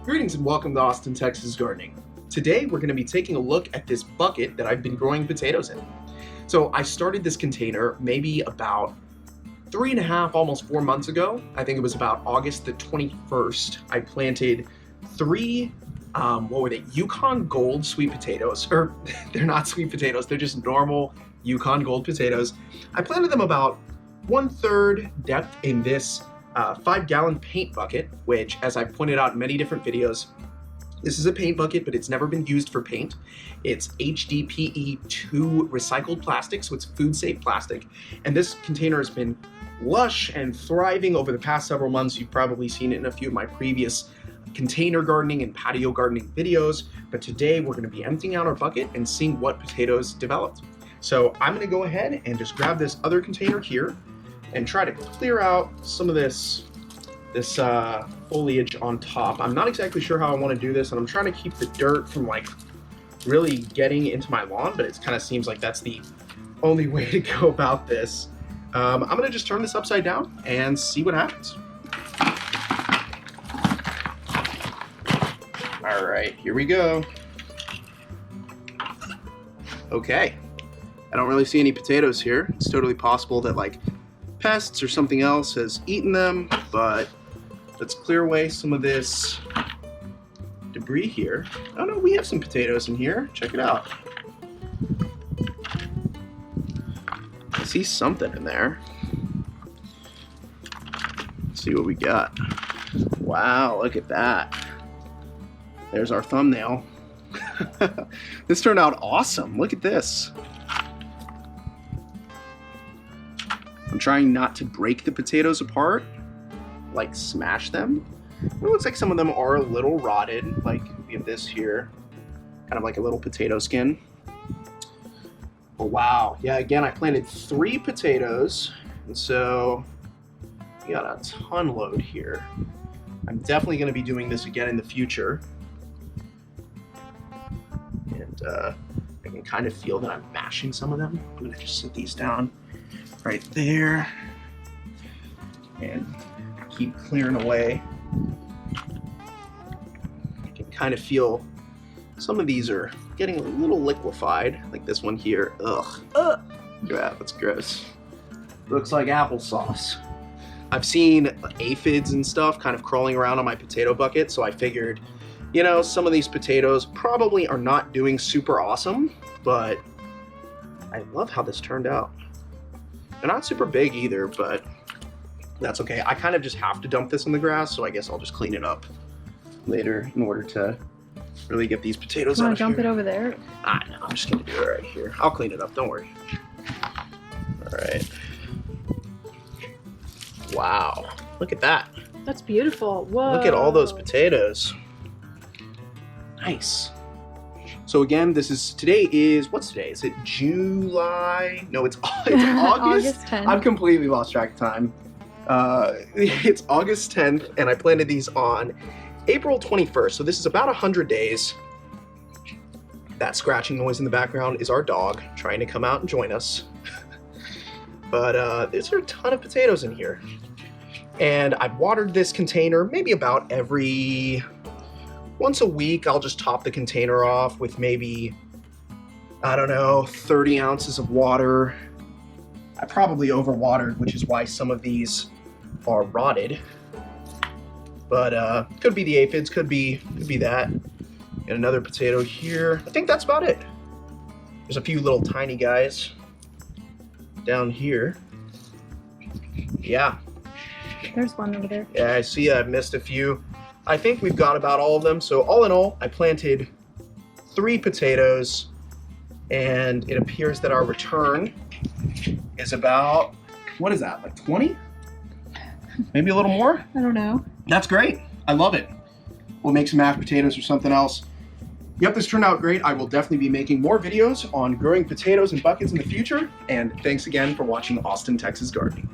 Greetings and welcome to Austin, Texas Gardening. Today we're going to be taking a look at this bucket that I've been growing potatoes in. So I started this container maybe about 3.5, almost 4 months ago. I think it was about August the 21st. I planted three, Yukon Gold sweet potatoes. Or they're not sweet potatoes, they're just normal Yukon Gold potatoes. I planted them about 1/3 depth in this 5-gallon paint bucket, which, as I've pointed out in many different videos, this is a paint bucket, but it's never been used for paint. It's HDPE 2 recycled plastic, so it's food-safe plastic. And this container has been lush and thriving over the past several months. You've probably seen it in a few of my previous container gardening and patio gardening videos. But today we're going to be emptying out our bucket and seeing what potatoes developed. So I'm going to go ahead and just grab this other container here and try to clear out some of this foliage on top. I'm not exactly sure how I want to do this, and I'm trying to keep the dirt from like really getting into my lawn, but it kind of seems like that's the only way to go about this. I'm going to just turn this upside down and see what happens. All right, here we go. Okay, I don't really see any potatoes here. It's totally possible that like pests or something else has eaten them, but let's clear away some of this debris here. Oh no, we have some potatoes in here. Check it out. I see something in there. Let's see what we got. Wow, look at that. There's our thumbnail. This turned out awesome. Look at this. I'm trying not to break the potatoes apart, like smash them. It looks like some of them are a little rotted, like we have this here, kind of like a little potato skin. But wow, yeah, again, I planted 3 potatoes, and so we got a ton load here. I'm definitely going to be doing this again in the future. And I can kind of feel that I'm mashing some of them. I'm going to just set these down right there and keep clearing away. I can kind of feel some of these are getting a little liquefied, like this one here. Ugh. Look at that, that's gross. Looks like applesauce. I've seen aphids and stuff kind of crawling around on my potato bucket, so I figured, you know, some of these potatoes probably are not doing super awesome, but I love how this turned out. They're not super big either, but that's okay. I kind of just have to dump this in the grass, so I guess I'll just clean it up later in order to really get these potatoes out of here. Want to dump it over there? Ah, no, I'm just gonna do it right here. I'll clean it up, don't worry. All right. Wow, look at that. That's beautiful. Whoa. Look at all those potatoes. Nice. So again, what's today? Is it July? No, it's August. August 10th. I've completely lost track of time. It's August 10th, and I planted these on April 21st. So this is about 100 days. That scratching noise in the background is our dog trying to come out and join us. But there's a ton of potatoes in here. And I've watered this container maybe about once a week. I'll just top the container off with maybe, I don't know, 30 ounces of water. I probably overwatered, which is why some of these are rotted. But could be the aphids, could be that. And another potato here. I think that's about it. There's a few little tiny guys down here. Yeah. There's one over there. Yeah, I see I've missed a few. I think we've got about all of them. So all in all, I planted 3 potatoes, and it appears that our return is about, what is that, like 20? Maybe a little more? I don't know. That's great. I love it. We'll make some mashed potatoes or something else. Yep, this turned out great. I will definitely be making more videos on growing potatoes in buckets in the future. And thanks again for watching Austin, Texas Gardening.